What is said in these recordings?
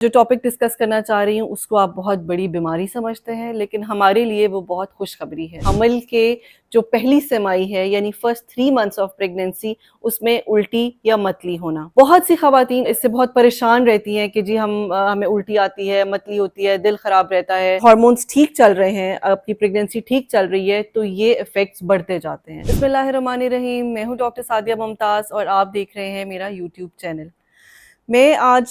जो topic discuss करना चाह रही हूँ उसको आप बहुत बड़ी बीमारी समझते हैं, लेकिन हमारे लिए वो बहुत खुशखबरी है। हमल के जो पहली सेमाई है यानी फर्स्ट 3 मंथ्स ऑफ प्रेगनेंसी, उसमें उल्टी या मतली होना। बहुत सी खवातीन इससे बहुत परेशान रहती हैं कि जी हमें उल्टी आती है, मतली होती है, दिल खराब रहता है, हार्मोन्स ठीक चल रहे हैं, आपकी प्रेगनेंसी ठीक चल रही है, तो ये इफेक्ट्स बढ़ते जाते हैं। बिस्मिल्लाहिर्रहमानिर्रहीम, मैं हूँ डॉक्टर सादिया मुमताज़ और आप देख रहे हैं मेरा यूट्यूब चैनल। मैं आज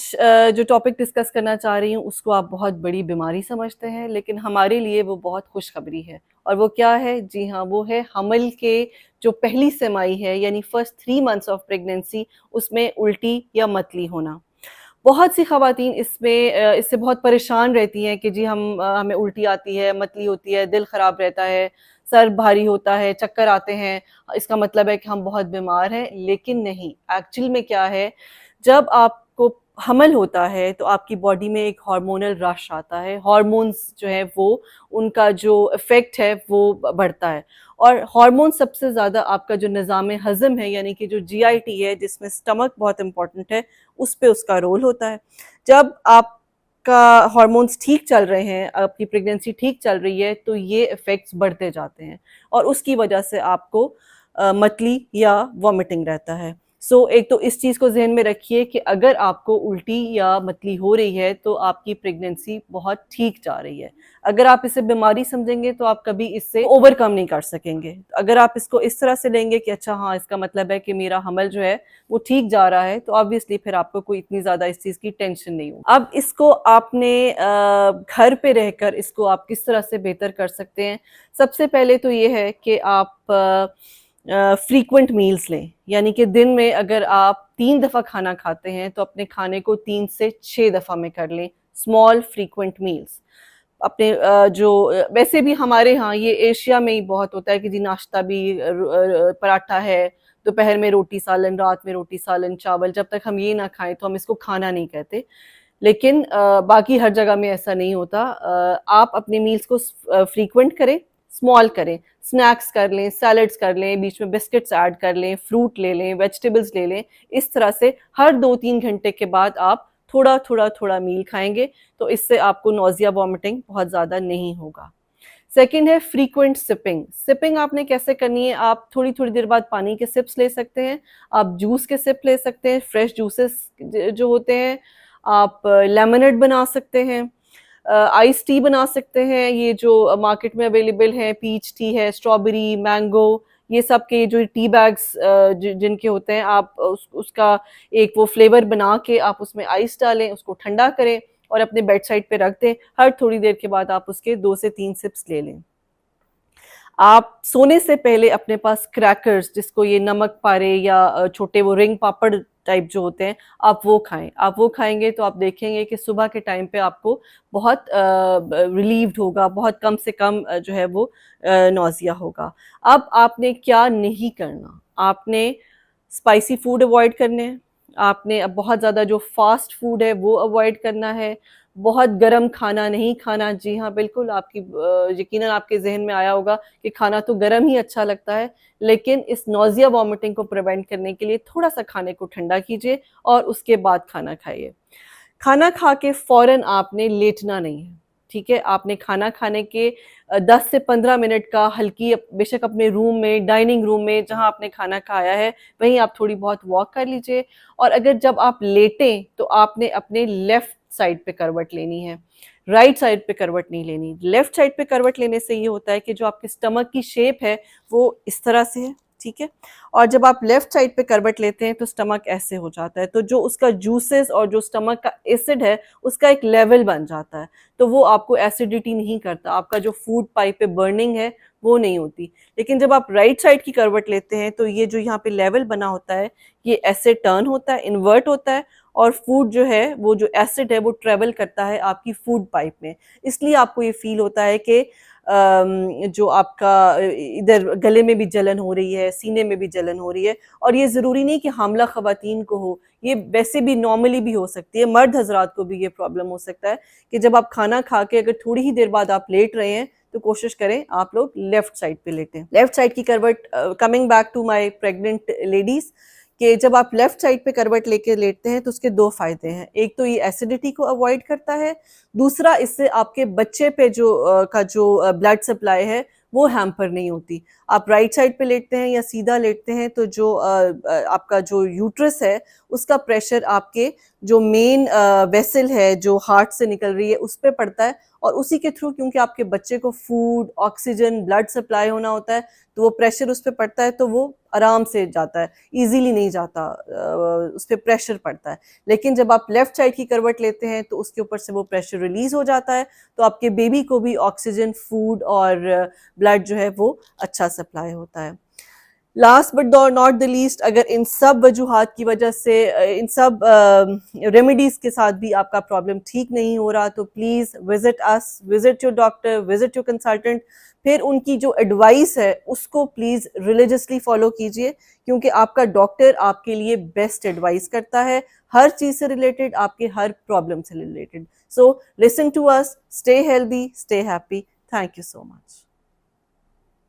जो टॉपिक डिस्कस करना चाह रही हूँ उसको आप बहुत बड़ी बीमारी समझते हैं, लेकिन हमारे लिए वो बहुत खुशखबरी है। और वो क्या है? जी हाँ, वो है हमल के जो पहली सेमाई है यानी फर्स्ट 3 मंथ्स ऑफ प्रेगनेंसी, उसमें उल्टी या मतली होना। बहुत सी खवातीन इससे बहुत परेशान रहती हैं कि जी हमें उल्टी आती है, मतली होती है, दिल ख़राब रहता है, सर भारी होता है, चक्कर आते हैं। इसका मतलब है कि हम बहुत बीमार हैं, लेकिन नहीं। एक्चुअल में क्या है, जब आपको हमल होता है तो आपकी बॉडी में एक हार्मोनल रश आता है। हार्मोन्स जो है वो, उनका जो इफ़ेक्ट है वो बढ़ता है। और हार्मोन सबसे ज़्यादा आपका जो निज़ाम हज़म है यानी कि जो जीआईटी है, जिसमें स्टमक बहुत इम्पोर्टेंट है, उस पे उसका रोल होता है। जब आपका हार्मोन्स ठीक चल रहे हैं, आपकी प्रेगनेंसी ठीक चल रही है, तो ये इफ़ेक्ट्स बढ़ते जाते हैं और उसकी वजह से आपको मतली या वॉमिटिंग रहता है। एक तो इस चीज़ को ज़हन में रखिए कि अगर आपको उल्टी या मतली हो रही है तो आपकी प्रेगनेंसी बहुत ठीक जा रही है। अगर आप इसे बीमारी समझेंगे तो आप कभी इससे ओवरकम नहीं कर सकेंगे। अगर आप इसको इस तरह से लेंगे कि अच्छा हाँ, इसका मतलब है कि मेरा हमल जो है वो ठीक जा रहा है, तो ऑब्वियसली फिर आपको कोई इतनी ज़्यादा इस चीज़ की टेंशन नहीं होगी। अब इसको आपने घर पे रहकर इसको आप किस तरह से बेहतर कर सकते हैं? सबसे पहले तो ये है कि आप फ्रीक्वेंट मील्स लें, यानी कि दिन में अगर आप 3 दफ़ा खाना खाते हैं तो अपने खाने को 3 से 6 दफ़ा में कर लें, स्मॉल फ्रीक्वेंट मील्स। अपने वैसे भी हमारे यहाँ ये एशिया में ही बहुत होता है कि जी नाश्ता भी पराठा है, दोपहर में रोटी सालन, रात में रोटी सालन, चावल। जब तक हम ये ना खाएँ तो हम इसको खाना नहीं कहते। लेकिन बाकी हर जगह में ऐसा नहीं होता। आप अपने मील्स को फ्रीक्वेंट करें, स्मॉल करें, स्नैक्स कर लें, सैलड्स कर लें, बीच में बिस्किट्स ऐड कर लें, फ्रूट ले लें, वेजिटेबल्स ले लें। इस तरह से हर 2-3 घंटे के बाद आप थोड़ा मील खाएंगे, तो इससे आपको नौजिया वॉमिटिंग बहुत ज़्यादा नहीं होगा। सेकंड है फ्रीक्वेंट सिपिंग। सिपिंग आपने कैसे करनी है? आप थोड़ी-थोड़ी देर बाद पानी के सिप्स ले सकते हैं, आप जूस के सिप ले सकते हैं, फ्रेश जूसेस जो होते हैं, आप लेमनेड बना सकते हैं, आइस टी बना सकते हैं। ये जो मार्केट में अवेलेबल है, पीच टी है, स्ट्रॉबेरी, मैंगो, ये सब के जो टी बैग्स जिनके होते हैं, आप उसका एक वो फ्लेवर बना के आप उसमें आइस डालें, उसको ठंडा करें और अपने बेड साइड पे रख दें। हर थोड़ी देर के बाद आप उसके 2 से 3 सिप्स ले लें। आप सोने से पहले अपने पास क्रैकर्स, जिसको ये नमक पारे या छोटे वो रिंग पापड़ टाइप जो होते हैं, आप वो खाएँ। आप वो खाएँगे तो आप देखेंगे कि सुबह के टाइम पे आपको बहुत रिलीव्ड होगा, बहुत कम से कम जो है वो नौज़िया होगा। अब आपने क्या नहीं करना, आपने स्पाइसी फूड अवॉइड करने हैं, आपने अब बहुत ज़्यादा जो फ़ास्ट फूड है वो अवॉइड करना है, बहुत गरम खाना नहीं खाना। जी हाँ, बिल्कुल आपकी यकीनन आपके ज़हन में आया होगा कि खाना तो गरम ही अच्छा लगता है, लेकिन इस नौज़िया वॉमिटिंग को प्रिवेंट करने के लिए थोड़ा-सा खाने को ठंडा कीजिए और उसके बाद खाना खाइए। खाना खा के फ़ौरन आपने लेटना नहीं है, ठीक है? आपने खाना खाने के 10 से 15 मिनट का हल्की बेशक अपने रूम में, डाइनिंग रूम में जहाँ आपने खाना खाया है, वहीं आप थोड़ी बहुत वॉक कर लीजिए। और अगर जब आप लेटें, तो आपने अपने लेफ़्ट साइड पे करवट लेनी है, राइट साइड पे करवट नहीं लेनी। लेफ़्ट साइड पे करवट लेने से ये होता है कि जो आपके स्टमक की शेप है, वो इस तरह से है, ठीक है? और जब आप लेफ्ट साइड पे करवट लेते हैं तो स्टमक ऐसे हो जाता है, तो जो उसका जूसेस और जो स्टमक का एसिड है उसका एक लेवल बन जाता है, तो वो आपको एसिडिटी नहीं करता, आपका जो फूड पाइप पे बर्निंग है वो नहीं होती। लेकिन जब आप राइट साइड की करवट लेते हैं तो ये जो यहाँ पे लेवल बना होता है, ये ऐसे टर्न होता है, इन्वर्ट होता है, और फूड जो है, वो जो एसिड है वो ट्रेवल करता है आपकी फूड पाइप में। इसलिए आपको ये फील होता है कि जो आपका इधर गले में भी जलन हो रही है, सीने में भी जलन हो रही है। और ये ज़रूरी नहीं कि हामला ख़वातीन को हो, ये वैसे भी नॉर्मली भी हो सकती है, मर्द हज़रात को भी ये प्रॉब्लम हो सकता है कि जब आप खाना खा के अगर थोड़ी ही देर बाद आप लेट रहे हैं, तो कोशिश करें आप लोग लेफ़्ट साइड पे लेटें। लेफ़्ट साइड की करवट, coming back to my pregnant ladies, कि जब आप लेफ्ट साइड पे करवट लेके लेटते हैं तो उसके दो फायदे हैं। एक तो ये एसिडिटी को अवॉइड करता है, दूसरा इससे आपके बच्चे पे जो ब्लड सप्लाई है वो हैम्पर नहीं होती। आप राइट साइड पे लेटते हैं या सीधा लेटते हैं तो आपका जो यूट्रस है उसका प्रेशर आपके जो मेन वेसल है जो हार्ट से निकल रही है उस पे पड़ता है, और उसी के थ्रू क्योंकि आपके बच्चे को फूड, ऑक्सीजन, ब्लड सप्लाई होना होता है तो वो प्रेशर उस पे पड़ता है तो वो आराम से जाता है, इजीली नहीं जाता, उस पर प्रेशर पड़ता है। लेकिन जब आप लेफ्ट साइड की करवट लेते हैं तो उसके ऊपर से वो प्रेशर रिलीज हो जाता है, तो आपके बेबी को भी ऑक्सीजन, फूड और ब्लड जो है वो अच्छा सप्लाई होता है। Last but not the least, अगर इन सब वजूहात की वजह से इन सब रेमेडीज के साथ भी आपका प्रॉब्लम ठीक नहीं हो रहा तो please visit us, visit your doctor, visit your consultant. फिर उनकी जो एडवाइस है उसको प्लीज़ रिलीजियसली फॉलो कीजिए, क्योंकि आपका डॉक्टर आपके लिए बेस्ट एडवाइस करता है हर चीज़ से रिलेटेड, आपके हर प्रॉब्लम से related. So listen to us, stay healthy, stay happy. Thank you so much.